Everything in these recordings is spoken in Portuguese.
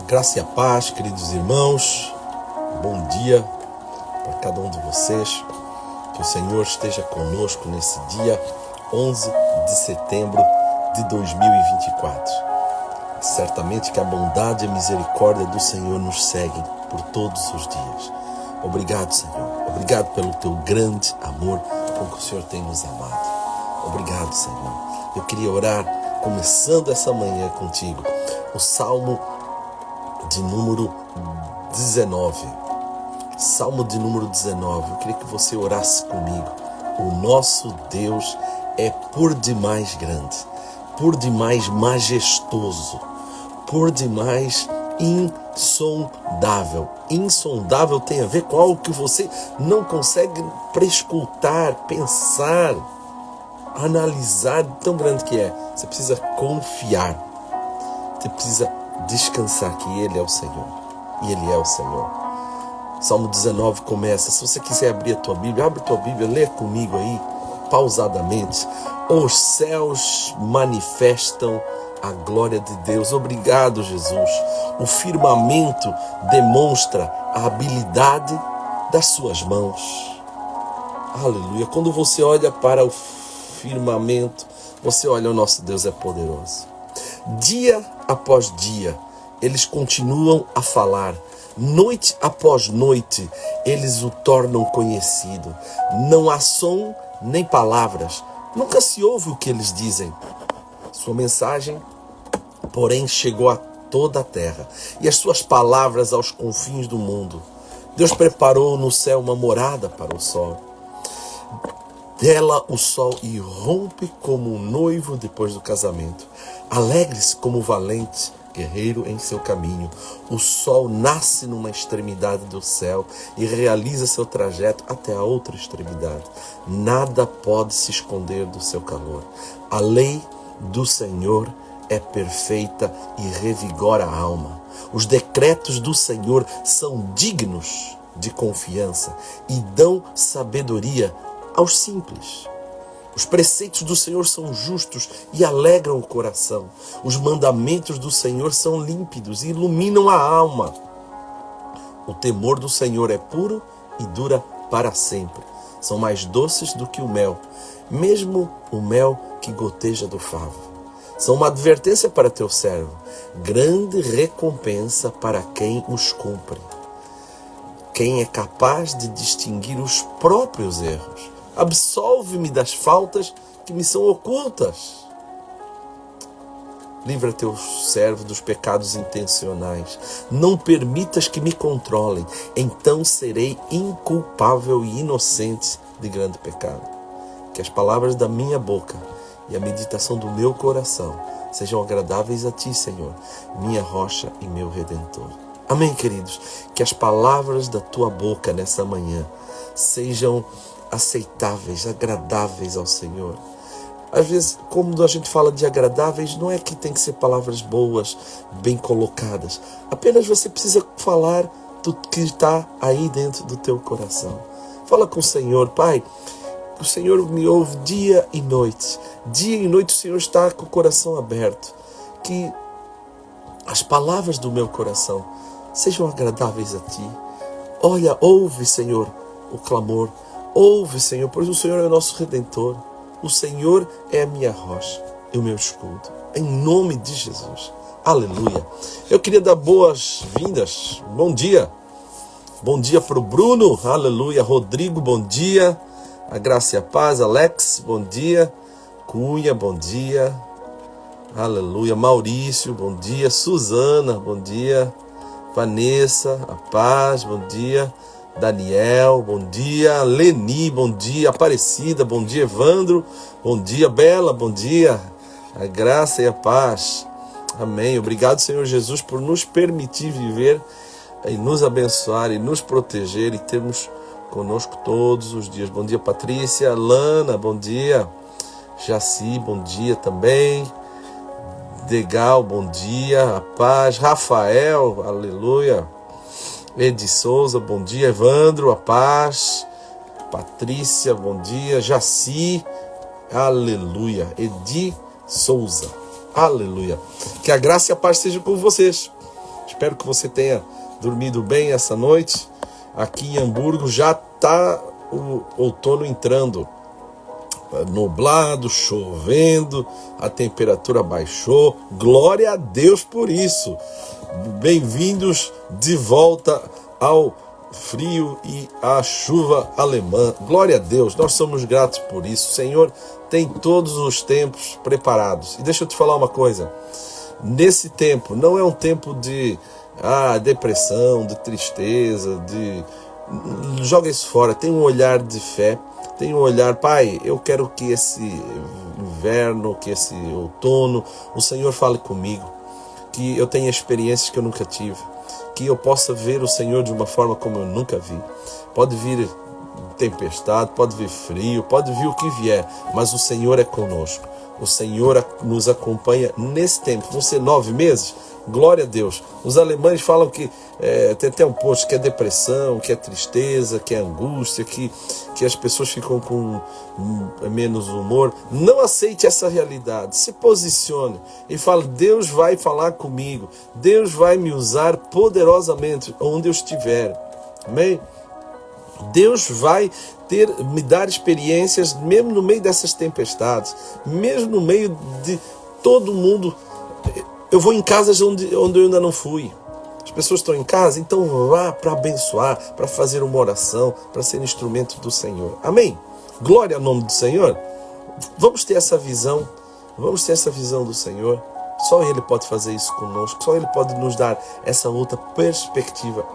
Graça e a paz, queridos irmãos, bom dia para cada um de vocês, que o Senhor esteja conosco nesse dia 11 de setembro de 2024. Certamente que a bondade e a misericórdia do Senhor nos seguem por todos os dias. Obrigado, Senhor, obrigado pelo teu grande amor com que o Senhor tem nos amado. Obrigado, Senhor. Eu queria orar, começando essa manhã contigo, o Salmo de número 19. Salmo de número 19. Eu queria que você orasse comigo. O nosso Deus é por demais grande, por demais majestoso, por demais insondável. Insondável tem a ver com algo que você não consegue prescrutar, pensar, analisar, tão grande que é. Você precisa confiar. Você precisa descansar que Ele é o Senhor. E Ele é o Senhor. Salmo 19 começa. Se você quiser abrir a tua Bíblia, abre a tua Bíblia, lê comigo aí, pausadamente. Os céus manifestam a glória de Deus. Obrigado, Jesus. O firmamento demonstra a habilidade das suas mãos. Aleluia. Quando você olha para o firmamento, você olha, o nosso Deus é poderoso. Dia após dia, eles continuam a falar. Noite após noite, eles o tornam conhecido. Não há som nem palavras. Nunca se ouve o que eles dizem. Sua mensagem, porém, chegou a toda a terra. E as suas palavras aos confins do mundo. Deus preparou no céu uma morada para o sol. Dela o sol irrompe como um noivo depois do casamento. Alegre-se como um valente guerreiro em seu caminho. O sol nasce numa extremidade do céu e realiza seu trajeto até a outra extremidade. Nada pode se esconder do seu calor. A lei do Senhor é perfeita e revigora a alma. Os decretos do Senhor são dignos de confiança e dão sabedoria aos simples. Os preceitos do Senhor são justos e alegram o coração. Os mandamentos do Senhor são límpidos e iluminam a alma. O temor do Senhor é puro e dura para sempre. São mais doces do que o mel, mesmo o mel que goteja do favo. São uma advertência para teu servo, grande recompensa para quem os cumpre. Quem é capaz de distinguir os próprios erros? Absolve-me das faltas que me são ocultas. Livra teu servo dos pecados intencionais. Não permitas que me controlem. Então serei inculpável e inocente de grande pecado. Que as palavras da minha boca e a meditação do meu coração sejam agradáveis a ti, Senhor, minha rocha e meu redentor. Amém, queridos? Que as palavras da tua boca nessa manhã sejam aceitáveis, agradáveis ao Senhor. Às vezes, como a gente fala de agradáveis, não é que tem que ser palavras boas, bem colocadas. Apenas você precisa falar do que está aí dentro do teu coração. Fala com o Senhor. Pai, o Senhor me ouve dia e noite. Dia e noite o Senhor está com o coração aberto. Que as palavras do meu coração sejam agradáveis a Ti. Olha, ouve, Senhor, o clamor. Ouve, Senhor, pois o Senhor é o nosso Redentor. O Senhor é a minha rocha e o meu escudo. Em nome de Jesus. Aleluia. Eu queria dar boas-vindas. Bom dia. Bom dia para o Bruno. Aleluia. Rodrigo, bom dia. A graça e a paz. Alex, bom dia. Cunha, bom dia. Aleluia. Maurício, bom dia. Suzana, bom dia. Vanessa, a paz, bom dia. Daniel, bom dia. Leni, bom dia. Aparecida, bom dia. Evandro, bom dia. Bela, bom dia. A graça e a paz. Amém. Obrigado, Senhor Jesus, por nos permitir viver e nos abençoar e nos proteger e termos conosco todos os dias. Bom dia, Patrícia. Lana, bom dia. Jaci, bom dia também. Degal, bom dia. A paz. Rafael, aleluia. Edi Souza, bom dia. Evandro, a paz. Patrícia, bom dia. Jaci, aleluia. Edi Souza, aleluia. Que a graça e a paz sejam com vocês. Espero que você tenha dormido bem essa noite. Aqui em Hamburgo já está o outono entrando. Nublado, chovendo, a temperatura baixou. Glória a Deus por isso. Bem-vindos de volta ao frio e à chuva alemã. Glória a Deus, nós somos gratos por isso. O Senhor tem todos os tempos preparados. E deixa eu te falar uma coisa. Nesse tempo, não é um tempo de depressão, de tristeza, joga isso fora. Tem um olhar de fé. Tem um olhar, Pai, eu quero que esse inverno, que esse outono, o Senhor fale comigo, que eu tenha experiências que eu nunca tive, que eu possa ver o Senhor de uma forma como eu nunca vi. Pode vir tempestade, pode vir frio, pode vir o que vier, mas o Senhor é conosco. O Senhor nos acompanha nesse tempo. Vão ser 9 meses? Glória a Deus. Os alemães falam que tem até um post que é depressão, que é tristeza, que é angústia, que as pessoas ficam com menos humor. Não aceite essa realidade. Se posicione e fale: Deus vai falar comigo. Deus vai me usar poderosamente onde eu estiver. Amém? Deus vai me dar experiências mesmo no meio dessas tempestades, mesmo no meio de todo mundo. Eu vou em casas onde eu ainda não fui. As pessoas estão em casa, então vá para abençoar, para fazer uma oração, para ser instrumento do Senhor. Amém? Glória ao nome do Senhor. Vamos ter essa visão. Vamos ter essa visão do Senhor. Só Ele pode fazer isso conosco. Só Ele pode nos dar essa outra perspectiva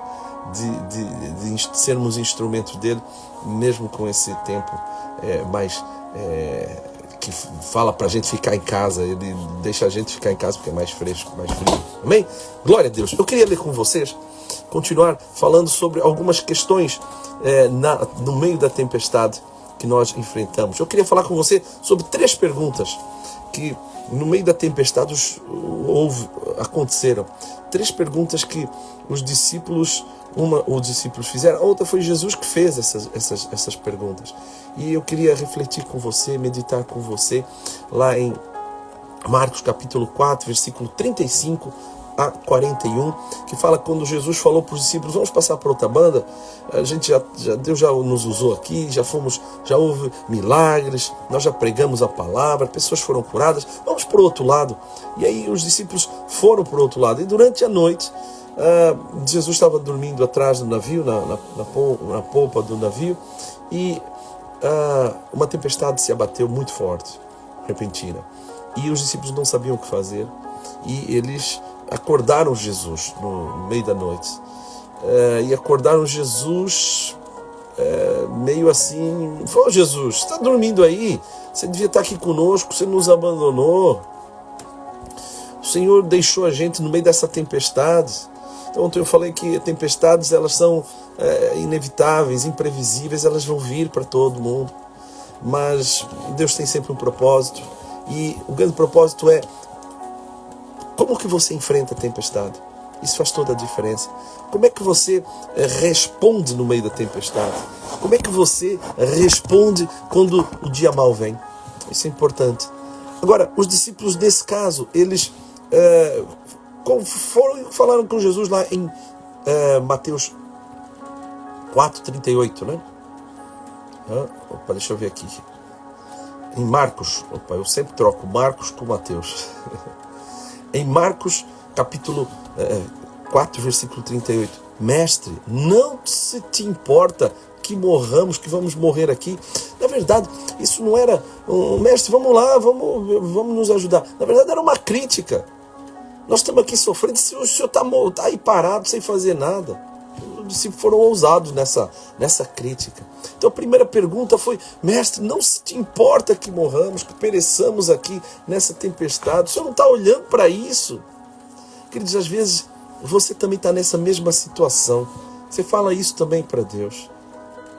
de sermos instrumentos dele, mesmo com esse tempo que fala para a gente ficar em casa. Ele deixa a gente ficar em casa porque é mais fresco, mais frio. Amém? Glória a Deus. Eu queria ler com vocês, continuar falando sobre algumas questões no meio da tempestade que nós enfrentamos. Eu queria falar com você sobre 3 perguntas que no meio da tempestade aconteceram. 3 perguntas que os discípulos fizeram, a outra foi Jesus que fez essas perguntas. E eu queria refletir com você, meditar com você, lá em Marcos capítulo 4, versículo 35 a 41, que fala quando Jesus falou para os discípulos: vamos passar para outra banda, Deus já nos usou aqui, já houve milagres, nós já pregamos a palavra, pessoas foram curadas, vamos para o outro lado. E aí os discípulos foram para o outro lado, e durante a noite, Jesus estava dormindo atrás do navio, na polpa do navio, e uma tempestade se abateu muito forte, repentina, e os discípulos não sabiam o que fazer, e eles acordaram Jesus no meio da noite, e acordaram Jesus meio assim: ô Jesus, você está dormindo aí? Você devia estar aqui conosco, você nos abandonou, o Senhor deixou a gente no meio dessa tempestade. Então, ontem eu falei que tempestades, elas são inevitáveis, imprevisíveis, elas vão vir para todo mundo, mas Deus tem sempre um propósito, e o grande propósito é como que você enfrenta a tempestade. Isso faz toda a diferença. Como é que você responde no meio da tempestade? Como é que você responde quando o dia mau vem? Isso é importante. Agora, os discípulos, nesse caso, eles falaram com Jesus lá em Mateus 4:38, né? Deixa eu ver aqui. Em Marcos, eu sempre troco Marcos com Mateus. Em Marcos, capítulo 4, versículo 38. Mestre, não se te importa que morramos, que vamos morrer aqui? Na verdade, isso não era mestre, vamos lá, vamos nos ajudar. Na verdade, era uma crítica. Nós estamos aqui sofrendo, se o senhor está aí parado, sem fazer nada. Se foram ousados nessa crítica. Então a primeira pergunta foi: mestre, não se te importa que morramos, que pereçamos aqui nessa tempestade? O senhor não está olhando para isso? Queridos, às vezes você também está nessa mesma situação. Você fala isso também para Deus: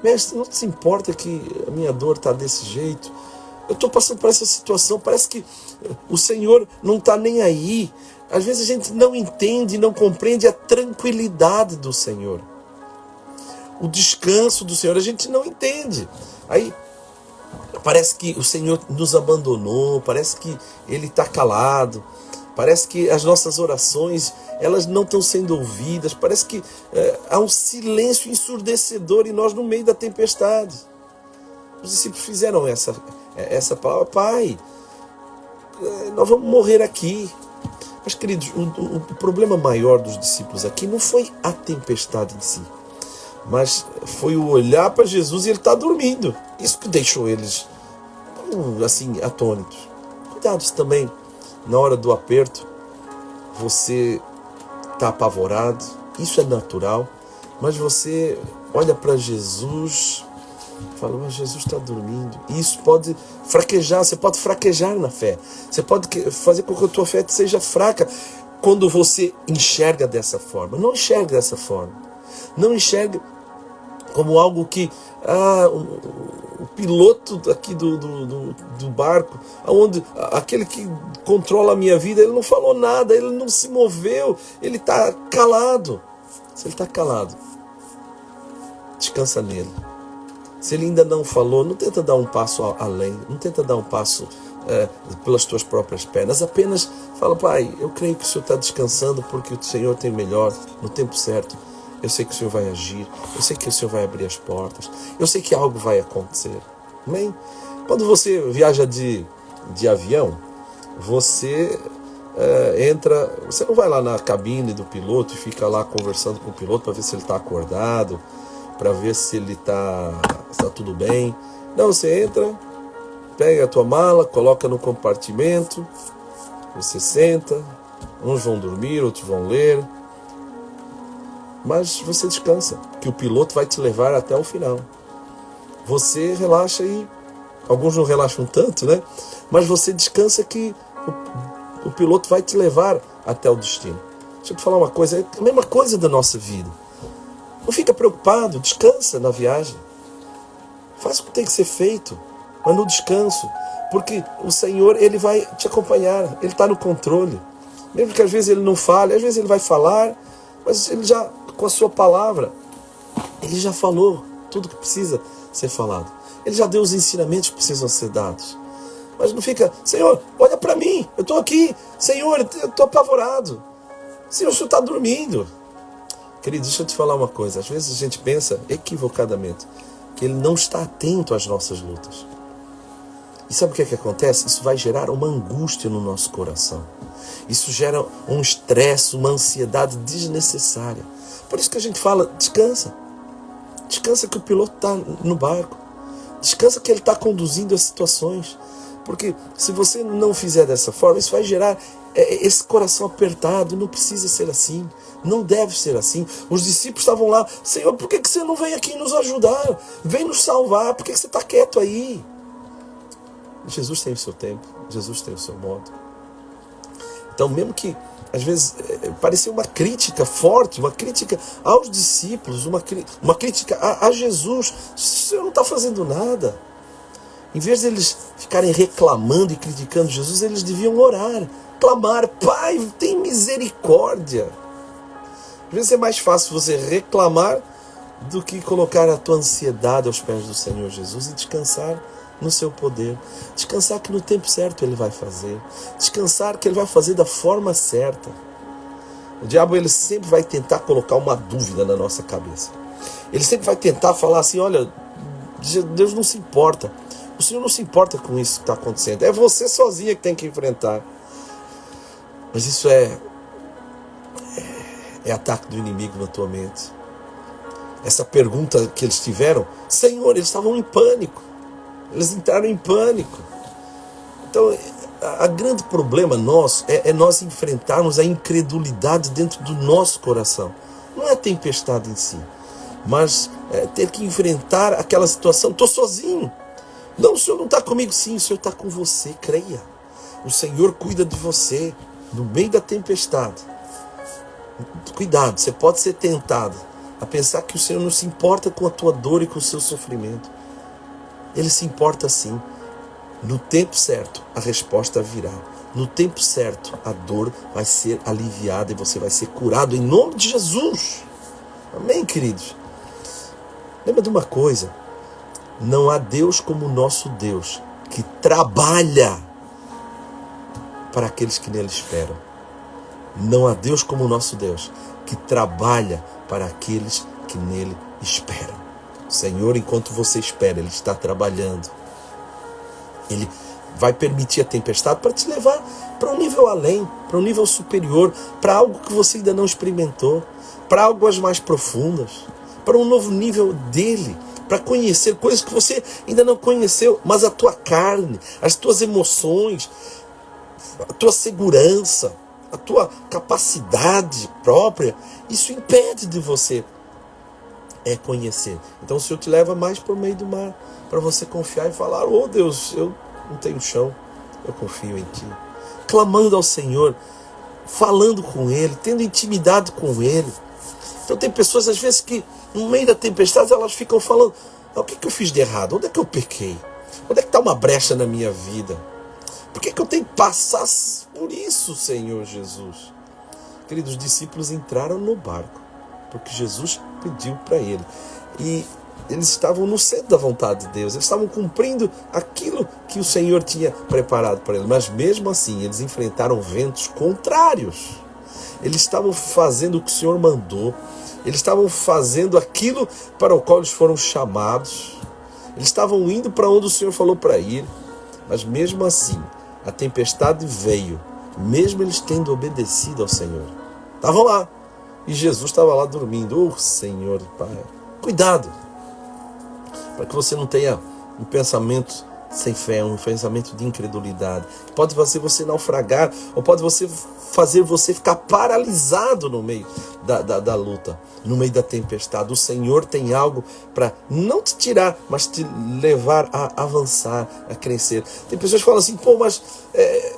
mestre, não se importa que a minha dor está desse jeito? Eu estou passando por essa situação, parece que o Senhor não está nem aí. Às vezes a gente não entende, não compreende a tranquilidade do Senhor, o descanso do Senhor, a gente não entende. Aí parece que o Senhor nos abandonou, parece que Ele está calado, Parece que as nossas orações, elas não estão sendo ouvidas. Parece que há um silêncio ensurdecedor e nós no meio da tempestade. Os discípulos fizeram essa palavra: Pai, nós vamos morrer aqui. Mas, queridos, o problema maior dos discípulos aqui não foi a tempestade em si, mas foi o olhar para Jesus e ele está dormindo. Isso que deixou eles assim atônitos. Cuidado também, na hora do aperto, você está apavorado, isso é natural, mas você olha para Jesus, fala: mas Jesus está dormindo. Isso pode fraquejar, você pode fraquejar na fé, você pode fazer com que a tua fé seja fraca quando você enxerga dessa forma. Não enxergue dessa forma, não enxergue como algo que o piloto aqui do barco, aquele que controla a minha vida, ele não falou nada, ele não se moveu, ele está calado. Se ele está calado, descansa nele. Se ele ainda não falou, não tenta dar um passo além, não tenta dar um passo pelas tuas próprias pernas, apenas fala: Pai, eu creio que o Senhor está descansando, porque o Senhor tem o melhor no tempo certo. Eu sei que o Senhor vai agir, eu sei que o Senhor vai abrir as portas, eu sei que algo vai acontecer. Amém? Quando você viaja de avião, você entra, você não vai lá na cabine do piloto e fica lá conversando com o piloto para ver se ele está acordado, para ver se ele está tudo bem. Não, você entra, pega a tua mala, coloca no compartimento, você senta, uns vão dormir, outros vão ler, mas você descansa, que o piloto vai te levar até o final. Você relaxa e alguns não relaxam tanto, né? Mas você descansa que o piloto vai te levar até o destino. Deixa eu te falar uma coisa, é a mesma coisa da nossa vida. Não fica preocupado, descansa na viagem. Faz o que tem que ser feito, mas no descanso, porque o Senhor, ele vai te acompanhar, ele está no controle. Mesmo que às vezes ele não fale, às vezes ele vai falar, mas ele já, com a sua palavra, ele já falou tudo que precisa ser falado. Ele já deu os ensinamentos que precisam ser dados. Mas não fica: Senhor, olha para mim, eu estou aqui. Senhor, eu estou apavorado. Senhor, o Senhor está dormindo. Querido, deixa eu te falar uma coisa. Às vezes a gente pensa equivocadamente que ele não está atento às nossas lutas. E sabe o que acontece? Isso vai gerar uma angústia no nosso coração. Isso gera um estresse, uma ansiedade desnecessária. Por isso que a gente fala: descansa. Descansa que o piloto está no barco. Descansa que ele está conduzindo as situações. Porque se você não fizer dessa forma, isso vai gerar esse coração apertado. Não precisa ser assim. Não deve ser assim. Os discípulos estavam lá: Senhor, por que você não vem aqui nos ajudar? Vem nos salvar. Por que você está quieto aí? Jesus tem o seu tempo. Jesus tem o seu modo. Então, mesmo que às vezes parecia uma crítica forte, uma crítica aos discípulos, uma crítica a Jesus: o Senhor não está fazendo nada. Em vez de eles ficarem reclamando e criticando Jesus, eles deviam orar, clamar: Pai, tem misericórdia. Às vezes é mais fácil você reclamar do que colocar a tua ansiedade aos pés do Senhor Jesus e descansar no seu poder. Descansar que no tempo certo Ele vai fazer. Descansar que Ele vai fazer da forma certa. O diabo, ele sempre vai tentar colocar uma dúvida na nossa cabeça. Ele sempre vai tentar falar assim: olha, Deus não se importa. O Senhor não se importa com isso que está acontecendo. É você sozinha que tem que enfrentar. Mas isso é ataque do inimigo na tua mente. Essa pergunta que eles tiveram, Senhor, eles estavam em pânico. Eles entraram em pânico. Então, a grande problema nosso é nós enfrentarmos a incredulidade dentro do nosso coração. Não é a tempestade em si, mas ter que enfrentar aquela situação: estou sozinho. Não, o Senhor não está comigo. Sim, o Senhor está com você, creia. O Senhor cuida de você no meio da tempestade. Cuidado, você pode ser tentado a pensar que o Senhor não se importa com a tua dor e com o seu sofrimento. Ele se importa sim. No tempo certo, a resposta virá. No tempo certo, a dor vai ser aliviada e você vai ser curado em nome de Jesus. Amém, queridos? Lembra de uma coisa: não há Deus como o nosso Deus, que trabalha para aqueles que nele esperam. Não há Deus como o nosso Deus, que trabalha para aqueles que nele esperam. O Senhor, enquanto você espera, Ele está trabalhando. Ele vai permitir a tempestade para te levar para um nível além, para um nível superior, para algo que você ainda não experimentou, para águas mais profundas, para um novo nível dele, para conhecer coisas que você ainda não conheceu, mas a tua carne, as tuas emoções, a tua segurança, a tua capacidade própria, isso impede de você conhecer. Então o Senhor te leva mais para o meio do mar, para você confiar e falar: oh Deus, eu não tenho chão, eu confio em Ti. Clamando ao Senhor, falando com Ele, tendo intimidade com Ele. Então tem pessoas às vezes que no meio da tempestade elas ficam falando: o que eu fiz de errado? Onde é que eu pequei? Onde é que está uma brecha na minha vida? Por que eu tenho que passar por isso, Senhor Jesus? Queridos, os discípulos entraram no barco, porque Jesus pediu para ele. E eles estavam no centro da vontade de Deus. Eles estavam cumprindo aquilo que o Senhor tinha preparado para eles. Mas mesmo assim, eles enfrentaram ventos contrários. Eles estavam fazendo o que o Senhor mandou. Eles estavam fazendo aquilo para o qual eles foram chamados. Eles estavam indo para onde o Senhor falou para ir. Mas mesmo assim, a tempestade veio, mesmo eles tendo obedecido ao Senhor. Estavam lá. E Jesus estava lá dormindo. Oh, Senhor, Pai, cuidado, para que você não tenha um pensamento sem fé, um pensamento de incredulidade. Pode fazer você naufragar, ou pode fazer você ficar paralisado no meio da luta, no meio da tempestade. O Senhor tem algo para não te tirar, mas te levar a avançar, a crescer. Tem pessoas que falam assim: pô, mas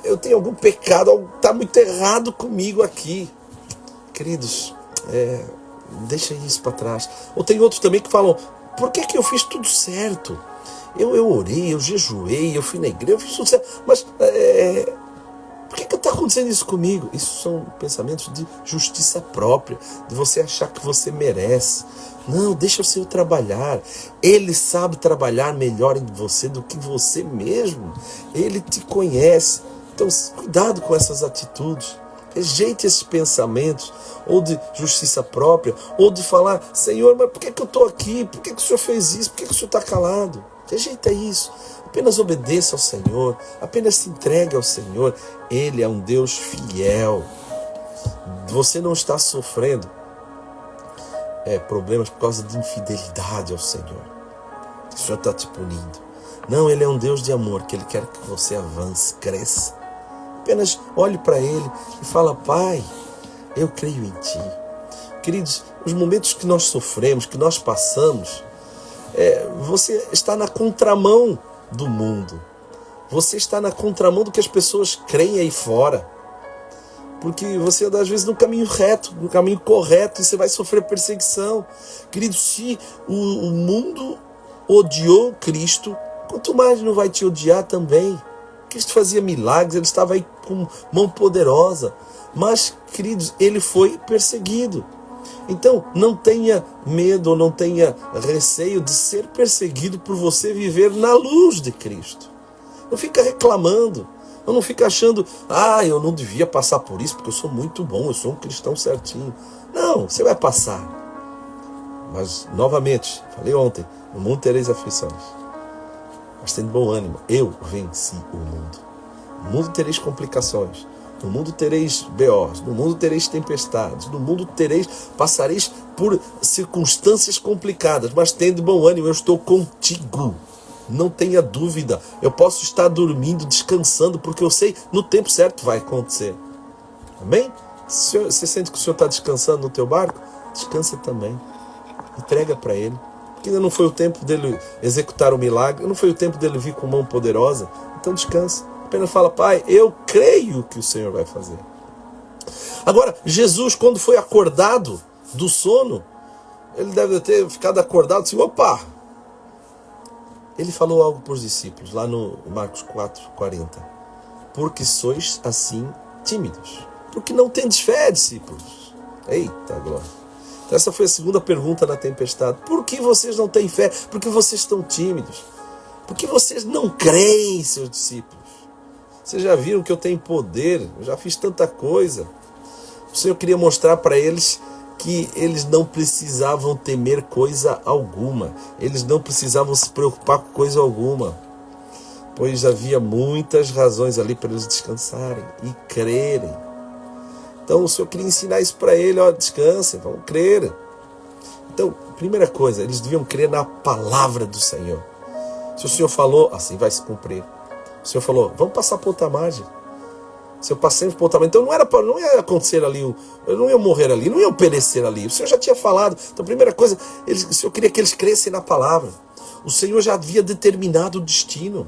eu tenho algum pecado, algo está muito errado comigo aqui. Queridos, deixa isso para trás. Ou tem outros também que falam: por que eu fiz tudo certo? Eu orei, eu jejuei, eu fui na igreja, eu fiz tudo certo. Mas por que está acontecendo isso comigo? Isso são pensamentos de justiça própria, de você achar que você merece. Não, deixa o Senhor trabalhar. Ele sabe trabalhar melhor em você do que você mesmo. Ele te conhece. Então, cuidado com essas atitudes. Rejeite esses pensamentos, ou de justiça própria, ou de falar: Senhor, mas por que eu estou aqui? Por que o Senhor fez isso? Por que o Senhor está calado? Rejeita isso. Apenas obedeça ao Senhor. Apenas se entregue ao Senhor. Ele é um Deus fiel. Você não está sofrendo problemas por causa de infidelidade ao Senhor. O Senhor está te punindo. Não, Ele é um Deus de amor, que Ele quer que você avance, cresça. Apenas olhe para Ele e fala: Pai, eu creio em Ti. Queridos, os momentos que nós sofremos, que nós passamos, você está na contramão do mundo. Você está na contramão do que as pessoas creem aí fora. Porque você anda às vezes no caminho reto, no caminho correto, e você vai sofrer perseguição. Queridos, se o mundo odiou Cristo, quanto mais não vai te odiar também. Cristo fazia milagres, Ele estava aí com mão poderosa. Mas, queridos, Ele foi perseguido. Então, não tenha medo ou não tenha receio de ser perseguido por você viver na luz de Cristo. Não fica reclamando. Não fica achando: eu não devia passar por isso porque eu sou muito bom, eu sou um cristão certinho. Não, você vai passar. Mas, novamente, falei ontem: no mundo tereis aflições, mas tendo bom ânimo, eu venci o mundo. No mundo tereis complicações, no mundo tereis BOs, no mundo tereis tempestades, no mundo passareis por circunstâncias complicadas, mas tendo bom ânimo, eu estou contigo. Não tenha dúvida, eu posso estar dormindo, descansando, porque eu sei no tempo certo vai acontecer. Amém? Você sente que o Senhor está descansando no teu barco? Descansa também. Entrega para Ele. Porque ainda não foi o tempo dele executar o milagre, não foi o tempo dele vir com mão poderosa. Então descansa. Apenas fala: Pai, eu creio que o Senhor vai fazer. Agora, Jesus, quando foi acordado do sono, ele deve ter ficado acordado assim: opa! Ele falou algo para os discípulos, lá no Marcos 4:40. Porque sois assim tímidos. Porque não tendes fé, discípulos. Eita glória. Então essa foi a segunda pergunta na tempestade. Por que vocês não têm fé? Por que vocês estão tímidos? Por que vocês não creem, seus discípulos? Vocês já viram que eu tenho poder, eu já fiz tanta coisa. O Senhor queria mostrar para eles que eles não precisavam temer coisa alguma. Eles não precisavam se preocupar com coisa alguma. Pois havia muitas razões ali para eles descansarem e crerem. Então o Senhor queria ensinar isso para ele, ó, descansem, vão crer. Então, primeira coisa, eles deviam crer na palavra do Senhor. Se o Senhor falou, assim vai se cumprir. O Senhor falou, vamos passar por outra margem. Se eu passei por outra margem, então não ia acontecer ali, eu não ia morrer ali, não ia perecer ali. O Senhor já tinha falado. Então, primeira coisa, o Senhor queria que eles crescem na palavra. O Senhor já havia determinado o destino.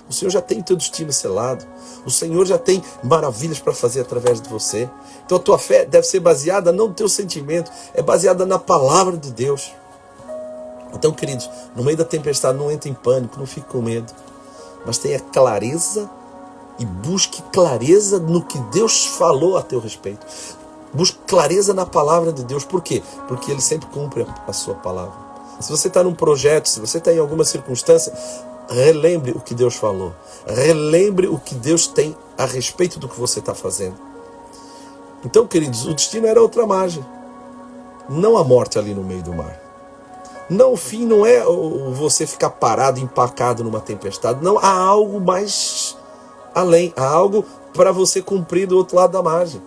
O Senhor já tem teu destino selado. O Senhor já tem maravilhas para fazer através de você. Então a tua fé deve ser baseada não no teu sentimento, é baseada na palavra de Deus. Então, queridos, no meio da tempestade não entre em pânico, não fique com medo. Mas tenha clareza e busque clareza no que Deus falou a teu respeito. Busque clareza na palavra de Deus. Por quê? Porque Ele sempre cumpre a sua palavra. Se você está num projeto, se você está em alguma circunstância, relembre o que Deus falou. Relembre o que Deus tem a respeito do que você está fazendo. Então, queridos, o destino era outra margem. Não a morte ali no meio do mar. Não, o fim não é você ficar parado, empacado numa tempestade. Não, há algo mais além. Há algo para você cumprir do outro lado da margem.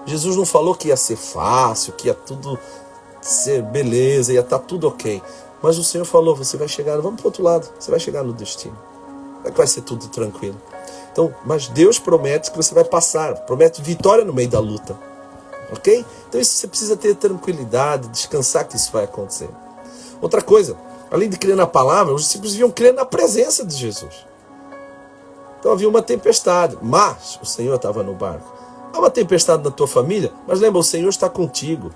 Jesus não falou que ia ser fácil, que ia tudo ser beleza, ia estar tudo ok. Mas o Senhor falou, você vai chegar, vamos para o outro lado, você vai chegar no destino. Não é que vai ser tudo tranquilo. Então, mas Deus promete que você vai passar, promete vitória no meio da luta. Ok? Então isso você precisa ter tranquilidade, descansar que isso vai acontecer. Outra coisa, além de crer na palavra, os discípulos deviam crer na presença de Jesus. Então havia uma tempestade, mas o Senhor estava no barco. Há uma tempestade na tua família, mas lembra, o Senhor está contigo.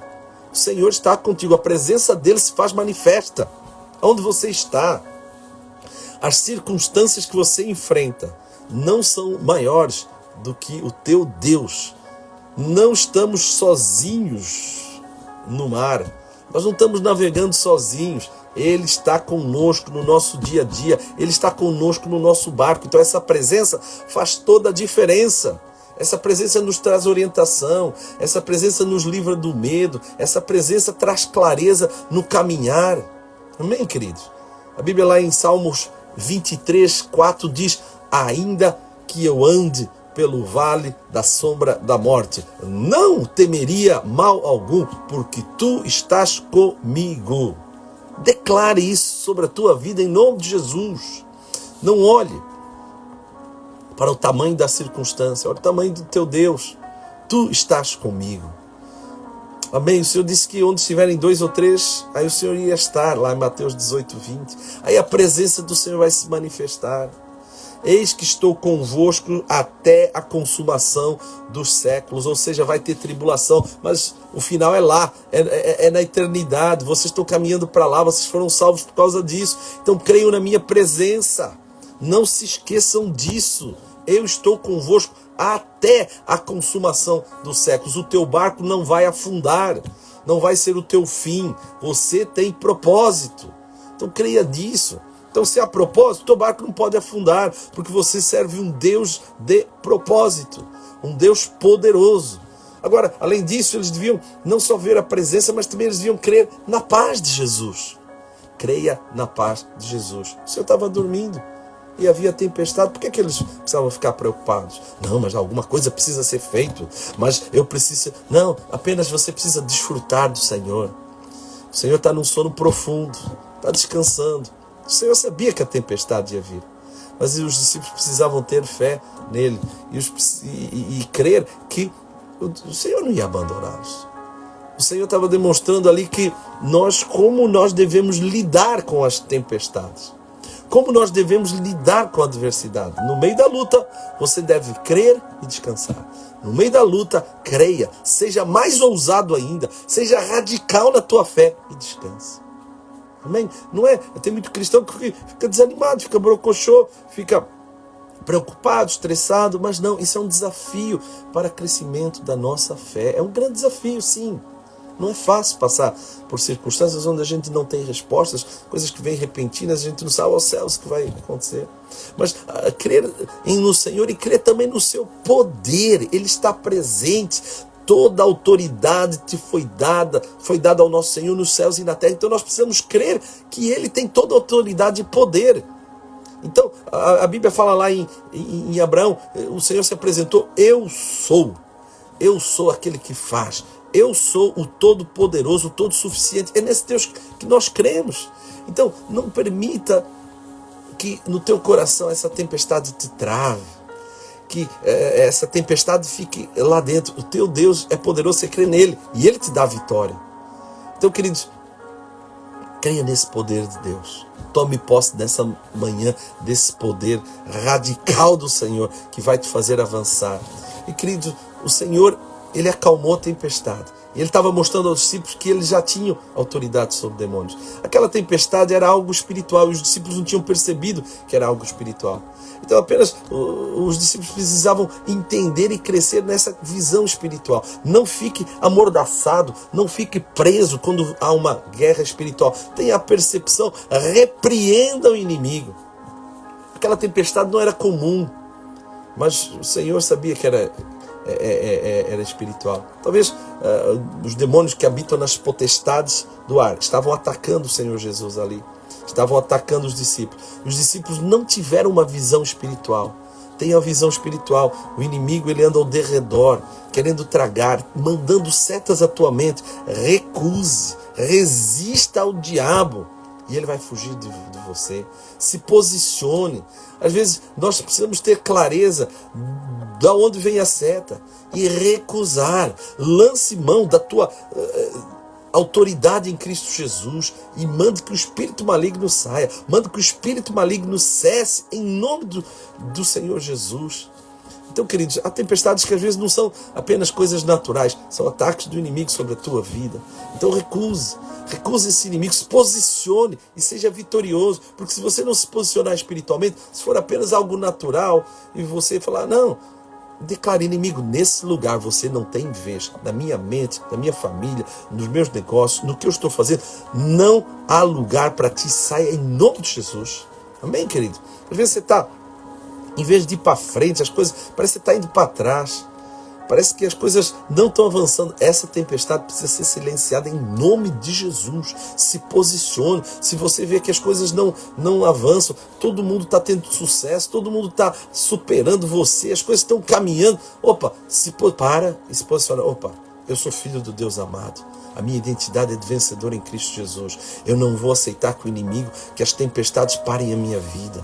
O Senhor está contigo, a presença dele se faz manifesta. Onde você está, as circunstâncias que você enfrenta não são maiores do que o teu Deus. Não estamos sozinhos no mar. Nós não estamos navegando sozinhos. Ele está conosco no nosso dia a dia. Ele está conosco no nosso barco. Então essa presença faz toda a diferença. Essa presença nos traz orientação. Essa presença nos livra do medo. Essa presença traz clareza no caminhar. Amém, queridos? A Bíblia lá em Salmos 23, 4 diz: ainda que eu ande pelo vale da sombra da morte, não temeria mal algum, porque tu estás comigo. Declare isso sobre a tua vida em nome de Jesus. Não olhe para o tamanho da circunstância, olha o tamanho do teu Deus. Tu estás comigo. Amém? O Senhor disse que onde estiverem 2 ou 3, aí o Senhor ia estar, lá em Mateus 18, 20. Aí a presença do Senhor vai se manifestar. Eis que estou convosco até a consumação dos séculos. Ou seja, vai ter tribulação, mas o final é lá, é na eternidade. Vocês estão caminhando para lá, vocês foram salvos por causa disso. Então creiam na minha presença. Não se esqueçam disso. Eu estou convosco até a consumação dos séculos. O teu barco não vai afundar, não vai ser o teu fim. Você tem propósito. Então creia nisso. Então, se há propósito, o teu barco não pode afundar, porque você serve um Deus de propósito, um Deus poderoso. Agora, além disso, eles deviam não só ver a presença, mas também eles deviam crer na paz de Jesus. Creia na paz de Jesus. O Senhor estava dormindo e havia tempestade, por que eles precisavam ficar preocupados? Não, mas alguma coisa precisa ser feita, mas eu preciso... Não, apenas você precisa desfrutar do Senhor. O Senhor está num sono profundo, está descansando. O Senhor sabia que a tempestade ia vir, mas os discípulos precisavam ter fé nele e crer que o Senhor não ia abandoná-los. O Senhor estava demonstrando ali que como nós devemos lidar com as tempestades, como nós devemos lidar com a adversidade. No meio da luta, você deve crer e descansar. No meio da luta, creia, seja mais ousado ainda, seja radical na tua fé e descanse. Amém? Não é? Tem muito cristão que fica desanimado, fica brocochô, fica preocupado, estressado, mas não, isso é um desafio para crescimento da nossa fé. É um grande desafio, sim. Não é fácil passar por circunstâncias onde a gente não tem respostas, coisas que vêm repentinas, a gente não sabe aos céus o que vai acontecer. Mas crer no Senhor e crer também no seu poder, Ele está presente. Toda a autoridade te foi dada ao nosso Senhor nos céus e na terra. Então nós precisamos crer que Ele tem toda a autoridade e poder. Então a Bíblia fala lá em Abraão, o Senhor se apresentou: eu sou aquele que faz, eu sou o Todo-Poderoso, o Todo-Suficiente. É nesse Deus que nós cremos. Então não permita que no teu coração essa tempestade te trave, que essa tempestade fique lá dentro. O teu Deus é poderoso, você crê nele e Ele te dá a vitória. Então, queridos, creia nesse poder de Deus. Tome posse nessa manhã desse poder radical do Senhor que vai te fazer avançar. E, queridos, o Senhor, Ele acalmou a tempestade. Ele estava mostrando aos discípulos que eles já tinham autoridade sobre demônios. Aquela tempestade era algo espiritual e os discípulos não tinham percebido que era algo espiritual. Então apenas os discípulos precisavam entender e crescer nessa visão espiritual. Não fique amordaçado, não fique preso quando há uma guerra espiritual. Tenha a percepção, repreenda o inimigo. Aquela tempestade não era comum, mas o Senhor sabia que era espiritual. Talvez os demônios que habitam nas potestades do ar estavam atacando o Senhor Jesus ali, estavam atacando os discípulos. Os discípulos não tiveram uma visão espiritual. Tenha a visão espiritual. O inimigo, ele anda ao derredor, querendo tragar, mandando setas à tua mente. Recuse, resista ao diabo e ele vai fugir de você. Se posicione. Às vezes nós precisamos ter clareza de onde vem a seta e recusar. Lance mão da tua autoridade em Cristo Jesus e mande que o espírito maligno saia. Mande que o espírito maligno cesse em nome do Senhor Jesus. Então, queridos, há tempestades que às vezes não são apenas coisas naturais, são ataques do inimigo sobre a tua vida. Então recuse esse inimigo, se posicione e seja vitorioso, porque se você não se posicionar espiritualmente, se for apenas algo natural e você falar, não, declare: inimigo, nesse lugar você não tem vez, na minha mente, na minha família, nos meus negócios, no que eu estou fazendo, não há lugar para ti, saia em nome de Jesus. Amém, querido? Às vezes você está, em vez de ir para frente, as coisas, parece que você está indo para trás. Parece que as coisas não estão avançando. Essa tempestade precisa ser silenciada em nome de Jesus. Se posicione. Se você vê que as coisas não avançam, todo mundo está tendo sucesso, todo mundo está superando você, as coisas estão caminhando. Opa, para e se posiciona. Opa, eu sou filho do Deus amado. A minha identidade é de vencedor em Cristo Jesus. Eu não vou aceitar que o inimigo, que as tempestades parem a minha vida.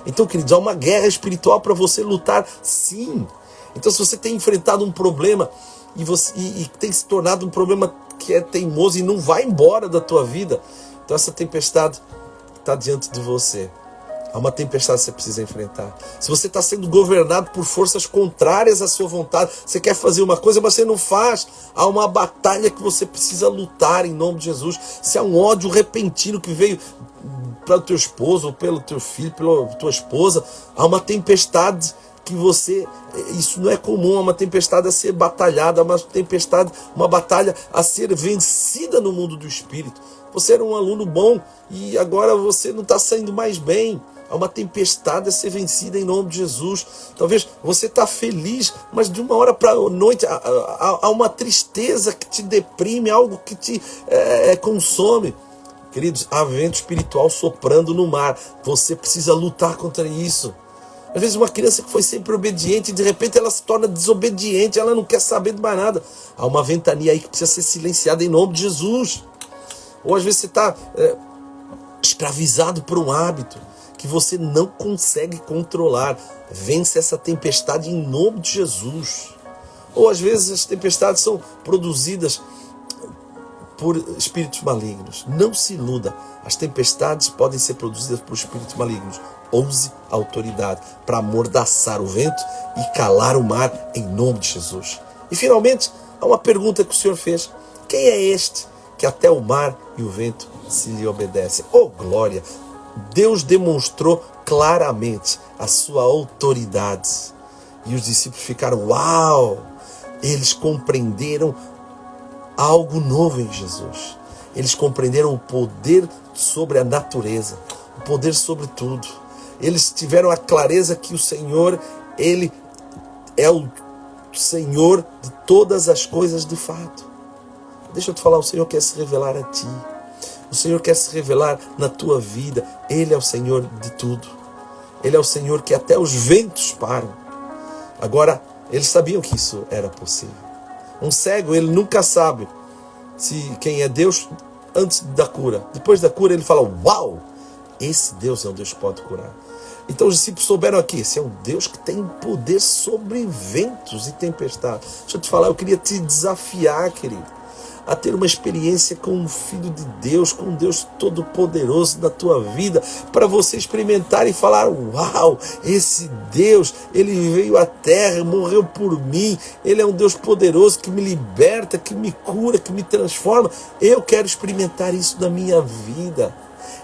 Então, queridos, há uma guerra espiritual para você lutar, sim. Então, se você tem enfrentado um problema e tem se tornado um problema que é teimoso e não vai embora da tua vida, então essa tempestade está diante de você. Há uma tempestade que você precisa enfrentar. Se você está sendo governado por forças contrárias à sua vontade, você quer fazer uma coisa, mas você não faz. Há uma batalha que você precisa lutar em nome de Jesus. Se há um ódio repentino que veio para o teu esposo, ou pelo teu filho, pela tua esposa, há uma tempestade que isso não é comum, é uma tempestade a ser batalhada, é uma tempestade, uma batalha a ser vencida no mundo do espírito. Você era um aluno bom e agora você não está saindo mais bem. Há uma tempestade a ser vencida em nome de Jesus. Talvez você está feliz, mas de uma hora para a noite há uma tristeza que te deprime, algo que te consome. Queridos, há vento espiritual soprando no mar. Você precisa lutar contra isso. Às vezes uma criança que foi sempre obediente, de repente ela se torna desobediente, ela não quer saber de mais nada. Há uma ventania aí que precisa ser silenciada em nome de Jesus. Ou às vezes você está escravizado por um hábito que você não consegue controlar. Vence essa tempestade em nome de Jesus. Ou às vezes as tempestades são produzidas por espíritos malignos. Não se iluda. As tempestades podem ser produzidas por espíritos malignos. Ouse a autoridade para amordaçar o vento e calar o mar em nome de Jesus. E finalmente, há uma pergunta que o Senhor fez. Quem é este que até o mar e o vento se lhe obedecem? Oh, glória! Deus demonstrou claramente a sua autoridade. E os discípulos ficaram, uau! Eles compreenderam Há algo novo em Jesus. Eles compreenderam o poder sobre a natureza, o poder sobre tudo. Eles tiveram a clareza que o Senhor, Ele é o Senhor de todas as coisas de fato. Deixa eu te falar, o Senhor quer se revelar a ti. O Senhor quer se revelar na tua vida. Ele é o Senhor de tudo. Ele é o Senhor que até os ventos param. Agora, eles sabiam que isso era possível. Um cego, ele nunca sabe quem é Deus antes da cura. Depois da cura, ele fala, uau, esse Deus é um Deus que pode curar. Então os discípulos souberam aqui, esse é um Deus que tem poder sobre ventos e tempestades. Deixa eu te falar, eu queria te desafiar, querido, a ter uma experiência com um Filho de Deus, com um Deus todo-poderoso na tua vida, para você experimentar e falar, uau, esse Deus, Ele veio à terra, morreu por mim, Ele é um Deus poderoso que me liberta, que me cura, que me transforma. Eu quero experimentar isso na minha vida.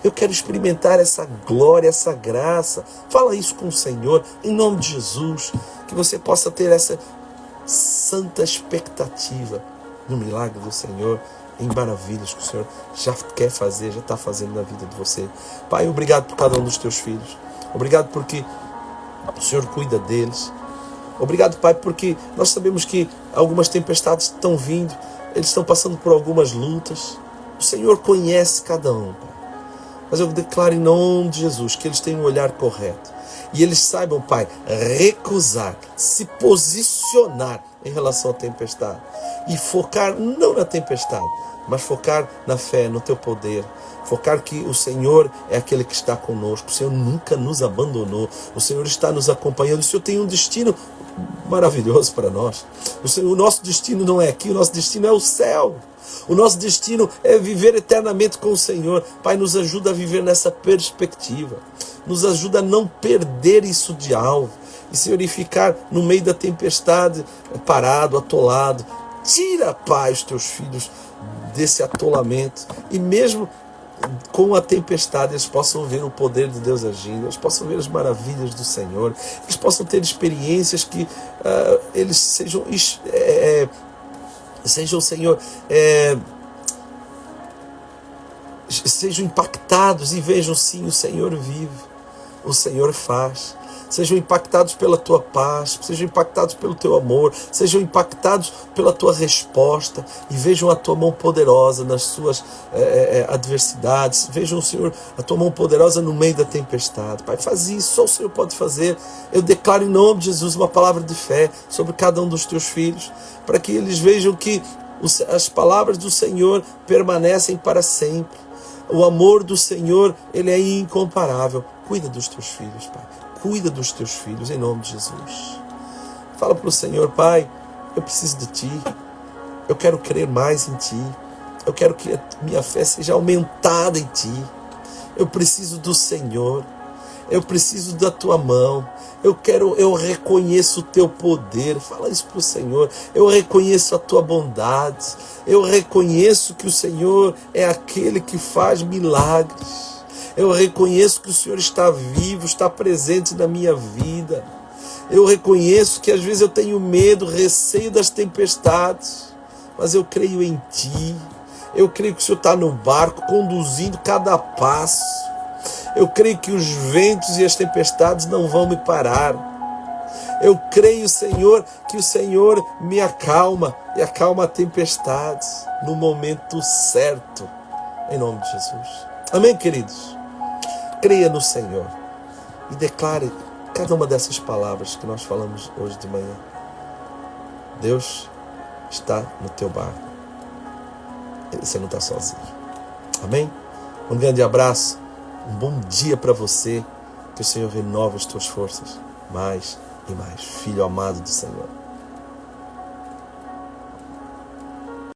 Eu quero experimentar essa glória, essa graça. Fala isso com o Senhor, em nome de Jesus, que você possa ter essa santa expectativa no milagre do Senhor, em maravilhas que o Senhor já quer fazer, já está fazendo na vida de você. Pai, obrigado por cada um dos teus filhos. Obrigado porque o Senhor cuida deles. Obrigado, Pai, porque nós sabemos que algumas tempestades estão vindo, eles estão passando por algumas lutas. O Senhor conhece cada um, Pai. Mas eu declaro em nome de Jesus que eles tenham um olhar correto. E eles saibam, Pai, recusar, se posicionar em relação à tempestade. E focar não na tempestade, mas focar na fé, no teu poder. Focar que o Senhor é aquele que está conosco. O Senhor nunca nos abandonou. O Senhor está nos acompanhando. O Senhor tem um destino maravilhoso para nós. O nosso destino não é aqui, o nosso destino é o céu. O nosso destino é viver eternamente com o Senhor. Pai, nos ajuda a viver nessa perspectiva. Nos ajuda a não perder isso de alvo. E, Senhor, e ficar no meio da tempestade, parado, atolado. Tira, Pai, os teus filhos desse atolamento. E mesmo com a tempestade, eles possam ver o poder de Deus agindo. Eles possam ver as maravilhas do Senhor. Eles possam ter experiências que eles sejam... Senhor, sejam impactados e vejam, sim, o Senhor vive, o Senhor faz. Sejam impactados pela tua paz, sejam impactados pelo teu amor, sejam impactados pela tua resposta e vejam a tua mão poderosa nas suas adversidades. Vejam, Senhor, a tua mão poderosa no meio da tempestade. Pai, faz isso, só o Senhor pode fazer. Eu declaro em nome de Jesus uma palavra de fé sobre cada um dos teus filhos, para que eles vejam que as palavras do Senhor permanecem para sempre. O amor do Senhor, ele é incomparável. Cuida dos teus filhos, Pai. Cuida dos teus filhos, em nome de Jesus. Fala para o Senhor, Pai, eu preciso de Ti. Eu quero crer mais em Ti. Eu quero que a minha fé seja aumentada em Ti. Eu preciso do Senhor. Eu preciso da Tua mão. Eu reconheço o Teu poder. Fala isso para o Senhor. Eu reconheço a Tua bondade. Eu reconheço que o Senhor é aquele que faz milagres. Eu reconheço que o Senhor está vivo, está presente na minha vida. Eu reconheço que às vezes eu tenho medo, receio das tempestades, mas eu creio em Ti. Eu creio que o Senhor está no barco, conduzindo cada passo. Eu creio que os ventos e as tempestades não vão me parar. Eu creio, Senhor, que o Senhor me acalma e acalma a tempestade no momento certo, em nome de Jesus. Amém, queridos? Creia no Senhor e declare cada uma dessas palavras que nós falamos hoje de manhã. Deus está no teu barco. Você não está sozinho. Amém? Um grande abraço, um bom dia para você. Que o Senhor renova as tuas forças mais e mais. Filho amado do Senhor.